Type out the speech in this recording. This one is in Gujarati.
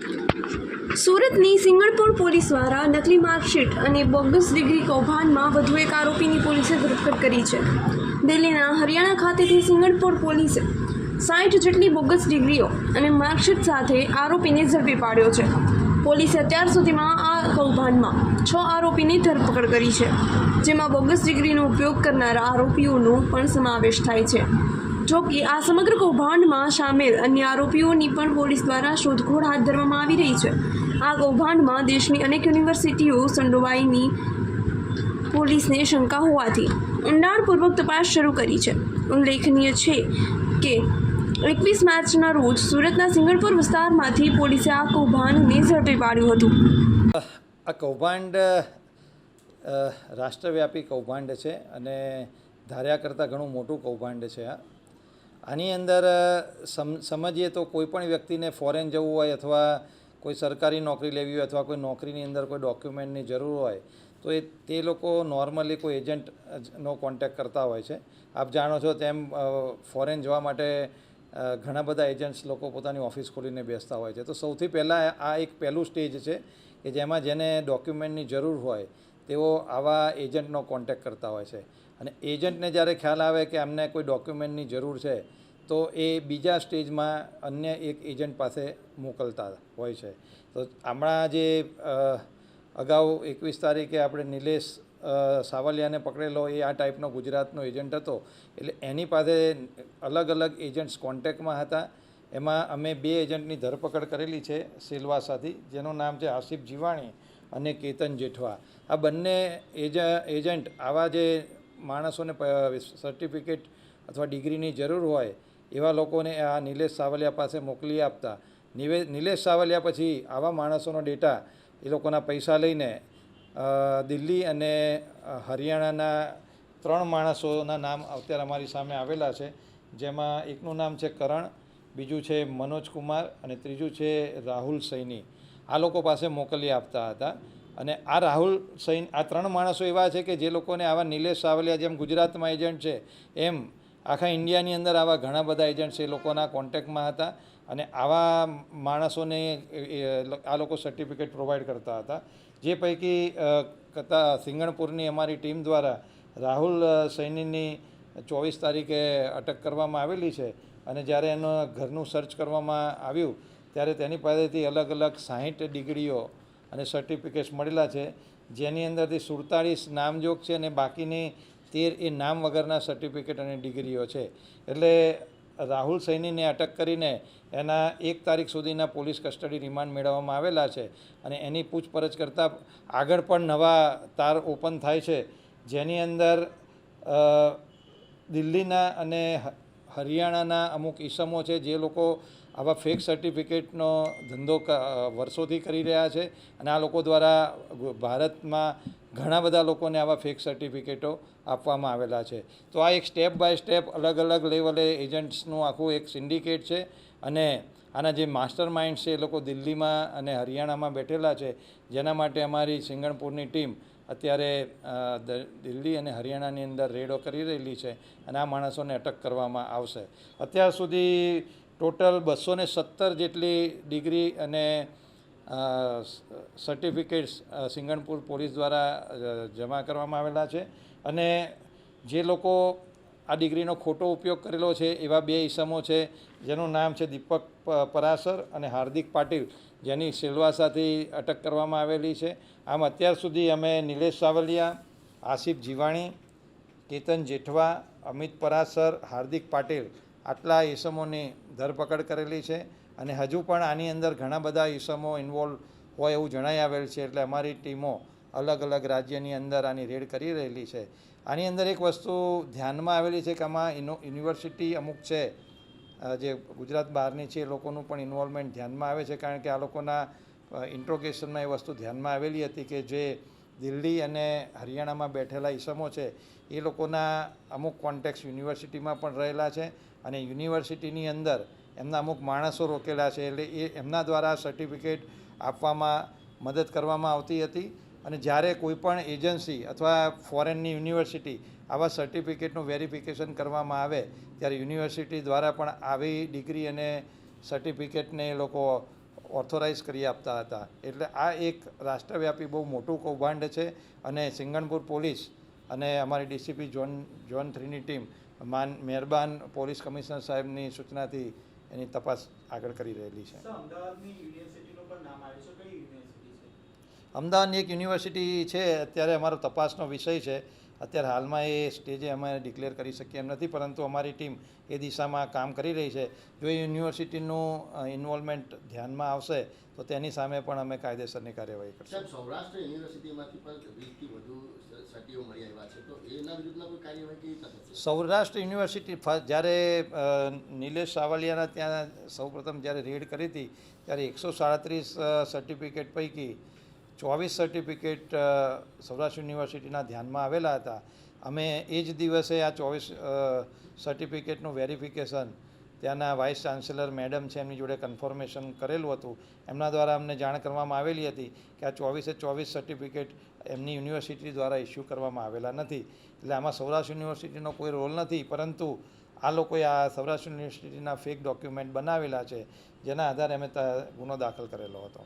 સુરતની સિંગણપુર પોલીસ દ્વારા નકલી માર્કશીટ અને બોગસ ડિગ્રી કૌભાંડમાં વધુ એક આરોપીની પોલીસે ધરપકડ કરી છે. દિલ્હીના હરિયાણા ખાતેથી સિંગણપુર પોલીસે 60 જેટલી બોગસ ડિગ્રીઓ અને માર્કશીટ સાથે આરોપીને ઝડપી પાડ્યો છે. પોલીસે અત્યાર સુધીમાં આ કૌભાંડમાં 6 આરોપીની ધરપકડ કરી છે, જેમાં બોગસ ડિગ્રીનો ઉપયોગ કરનારા આરોપીઓનો પણ સમાવેશ થાય છે. જોકે આ સમગ્ર કૌભાંડમાં સામેલ અન્ય આરોપીઓની પણ પોલીસ દ્વારા શોધખોળ હાથ ધરવામાં આવી રહી છે. આ કૌભાંડમાં દેશની અનેક યુનિવર્સિટીઓ સંડોવાઈની પોલીસને શંકા હોવાથી ઊંડાણપૂર્વક તપાસ શરૂ કરી છે. ઉલ્લેખનીય છે કે 21 માર્ચના રોજ સુરતના સિંગણપુર વિસ્તારમાંથી પોલીસે આ કૌભાંડને ઝડપી પાડ્યું હતું. આ કૌભાંડ રાષ્ટ્રવ્યાપી કૌભાંડ છે અને ધાર્યા કરતાં ઘણું મોટું કૌભાંડ છે. આની અંદર સમજીએ તો કોઈ પણ વ્યક્તિને ફોરેન જવું હોય અથવા કોઈ સરકારી નોકરી લેવી હોય અથવા કોઈ નોકરીની અંદર કોઈ ડોક્યુમેન્ટની જરૂર હોય તો તે લોકો નોર્મલી કોઈ એજન્ટનો કોન્ટેક્ટ કરતા હોય છે. આપ જાણો છો તેમ ફોરેન જવા માટે ઘણા બધા એજન્ટ્સ લોકો પોતાની ઓફિસ ખોલીને બેસતા હોય છે. તો સૌથી પહેલાં આ એક પહેલું સ્ટેજ છે કે જેમાં જેને ડોક્યુમેન્ટની જરૂર હોય તેઓ આવા એજન્ટનો કોન્ટેક્ટ કરતા હોય છે. અને એજન્ટને જ્યારે ખ્યાલ આવે કે અમને કોઈ ડોક્યુમેન્ટની જરૂર છે તો એ બીજા સ્ટેજમાં અન્ય એક એજન્ટ પાસે મોકલતા હોય છે. તો હમણાં જે અગાઉ 21 તારીખે આપણે નિલેશ સાવલિયાને પકડેલો એ આ ટાઈપનો ગુજરાતનો એજન્ટ હતો. એટલે એની પાસે અલગ અલગ એજન્ટ્સ કોન્ટેક્ટમાં હતા. એમાં અમે 2 એજન્ટની ધરપકડ કરેલી છે સિલવાસાથી, જેનું નામ છે આસિફ જીવાણી અને કેતન જેઠવા. આ બંને એજન્ટ આવા જે માણસોને સર્ટિફિકેટ અથવા ડિગ્રીની જરૂર હોય એવા લોકોને આ નિલેશ સાવલિયા પાસે મોકલી આપતા. નિલેશ સાવલિયા પછી આવા માણસોનો ડેટા એ લોકોના પૈસા લઈને દિલ્હી અને હરિયાણાના 3 માણસોના નામ અત્યારે અમારી સામે આવેલા છે. જેમાં એકનું નામ છે કરણ, બીજું છે મનોજ કુમાર અને ત્રીજું છે રાહુલ સૈની. આ લોકો પાસે મોકલી આપતા હતા. અને આ રાહુલ સૈની, આ 3 માણસો એવા છે કે જે લોકોને આવા નિલેશ સાવલિયા જેમ ગુજરાતમાં એજન્ટ છે એમ આખા ઇન્ડિયાની અંદર આવા ઘણા બધા એજન્ટ્સ એ લોકોના કોન્ટેક્ટમાં હતા. અને આવા માણસોને આ લોકો સર્ટિફિકેટ પ્રોવાઈડ કરતા હતા. જે પૈકી સિંગણપુરની અમારી ટીમ દ્વારા રાહુલ સૈનીની 24 તારીખે અટક કરવામાં આવેલી છે. અને જ્યારે એનું ઘરનું સર્ચ કરવામાં આવ્યું ત્યારે તેની પાસેથી અલગ અલગ 60 ડિગ્રીઓ અને સર્ટિફિકેટ્સ મળેલા છે, જેની અંદરથી 47 નામજોગ છે અને બાકીની 13 એ નામ વગરના સર્ટિફિકેટ અને ડિગ્રીઓ છે. એટલે રાહુલ સૈનીને અટક કરીને એના 1 તારીખ સુધીના પોલીસ કસ્ટડી રિમાન્ડ મેળવવામાં આવેલા છે. અને એની પૂછપરછ કરતાં આગળ પણ નવા તાર ઓપન થાય છે, જેની અંદર દિલ્હીના અને હરિયાણાના અમુક ઈસમો છે જે લોકો આવા ફેક સર્ટિફિકેટનો ધંધો વર્ષોથી કરી રહ્યા છે. અને આ લોકો દ્વારા ભારતમાં ઘણા બધા લોકોને આવા ફેક સર્ટિફિકેટો આપવામાં આવેલા છે. તો આ એક સ્ટેપ બાય સ્ટેપ અલગ અલગ લેવલે એજન્ટ્સનું આખું એક સિન્ડિકેટ છે. અને આના જે માસ્ટર માઇન્ડ છે એ લોકો દિલ્હીમાં અને હરિયાણામાં બેઠેલા છે, જેના માટે અમારી સિંગણપુરની ટીમ અત્યારે દિલ્હી અને હરિયાણાની અંદર રેડો કરી રહેલી છે અને આ માણસોને અટક કરવામાં આવશે. અત્યાર સુધી ટોટલ 217 જેટલી ડિગ્રી અને સર્ટિફિકેટ્સ સિંગણપુર પોલીસ દ્વારા જમા કરવામાં આવેલા છે. અને જે લોકો આ ડિગ્રીનો ખોટો ઉપયોગ કરેલો છે એવા 2 ઈસમો છે, જેનું નામ છે દીપક પરાસર અને હાર્દિક પાટીલ, જેની સિલવાસાથી અટક કરવામાં આવેલી છે. આમ અત્યાર સુધી અમે નિલેશ સાવલિયા, આસિફ જીવાણી, કેતન જેઠવા, અમિત પરાસર, હાર્દિક પાટીલ આટલા ઈસમોની ધરપકડ કરેલી છે. અને હજુ પણ આની અંદર ઘણા બધા ઈસમો ઇન્વોલ્વ હોય એવું જણાઈ આવેલ છે. એટલે અમારી ટીમો અલગ અલગ રાજ્યની અંદર આની રેડ કરી રહેલી છે. આની અંદર એક વસ્તુ ધ્યાનમાં આવેલી છે કે આમાં યુનિવર્સિટી અમુક છે જે ગુજરાત બહારની છે એ લોકોનું પણ ઇન્વોલ્વમેન્ટ ધ્યાનમાં આવે છે. કારણ કે આ લોકોના ઇન્ટ્રોગેશનમાં એ વસ્તુ ધ્યાનમાં આવેલી હતી કે જે દિલ્હી અને હરિયાણામાં બેઠેલા ઈસમો છે એ લોકોના અમુક કોન્ટેક્ટ્સ યુનિવર્સિટીમાં પણ રહેલા છે. અને યુનિવર્સિટીની અંદર એમના અમુક માણસો રોકેલા છે. એટલે એ એમના દ્વારા સર્ટિફિકેટ આપવામાં મદદ કરવામાં આવતી હતી. અને જ્યારે કોઈપણ એજન્સી અથવા ફોરેનની યુનિવર્સિટી આવા સર્ટિફિકેટનું વેરિફિકેશન કરવામાં આવે ત્યારે યુનિવર્સિટી દ્વારા પણ આવી ડિગ્રી અને સર્ટિફિકેટને એ લોકો ઓથોરાઇઝ કરી આપતા હતા. એટલે આ એક રાષ્ટ્રવ્યાપી બહુ મોટું કૌભાંડ છે અને સિંગણપુર પોલીસ અને અમારી ડીસીપી ઝોન 3ની ટીમ મહેરબાન પોલીસ કમિશનર સાહેબની સૂચનાથી એની તપાસ આગળ કરી રહેલી છે. અમદાવાદની યુનિવર્સિટીનું પણ નામ આવ્યું છે. કઈ યુનિવર્સિટી છે? અમદાવાદની એક યુનિવર્સિટી છે, અત્યારે અમારો તપાસનો વિષય છે. અત્યારે હાલમાં એ સ્ટેજે અમે ડિક્લેર કરી શકીએ એમ નથી, પરંતુ અમારી ટીમ એ દિશામાં કામ કરી રહી છે. જો એ યુનિવર્સિટીનું ઇન્વોલ્વમેન્ટ ધ્યાનમાં આવશે તો તેની સામે પણ અમે કાયદેસરની કાર્યવાહી કરીશું. સાહેબ, સૌરાષ્ટ્ર યુનિવર્સિટીમાંથી પણ 20થી વધુ સર્ટીઓ મળી આવ્યા છે, તો એના વિરુદ્ધમાં કોઈ કાર્યવાહી કેવી રીતે થશે? સૌરાષ્ટ્ર યુનિવર્સિટી જ્યારે નિલેશ સાવલિયાના ત્યાં સૌપ્રથમ જ્યારે રેડ કરી હતી ત્યારે 137 સર્ટિફિકેટ પૈકી 24 સર્ટિફિકેટ સૌરાષ્ટ્ર યુનિવર્સિટીના ધ્યાનમાં આવેલા હતા. અમે એ જ દિવસે આ 24 સર્ટિફિકેટનું વેરિફિકેશન ત્યાંના વાઇસ ચાન્સેલર મેડમ છે એમની જોડે કન્ફર્મેશન કરેલું હતું. એમના દ્વારા અમને જાણ કરવામાં આવેલી હતી કે આ 24 સર્ટિફિકેટ એમની યુનિવર્સિટી દ્વારા ઇસ્યુ કરવામાં આવેલા નથી. એટલે આમાં સૌરાષ્ટ્ર યુનિવર્સિટીનો કોઈ રોલ નથી, પરંતુ આ લોકોએ આ સૌરાષ્ટ્ર યુનિવર્સિટીના ફેક ડોક્યુમેન્ટ બનાવેલા છે, જેના આધારે અમે ગુનો દાખલ કરેલો હતો.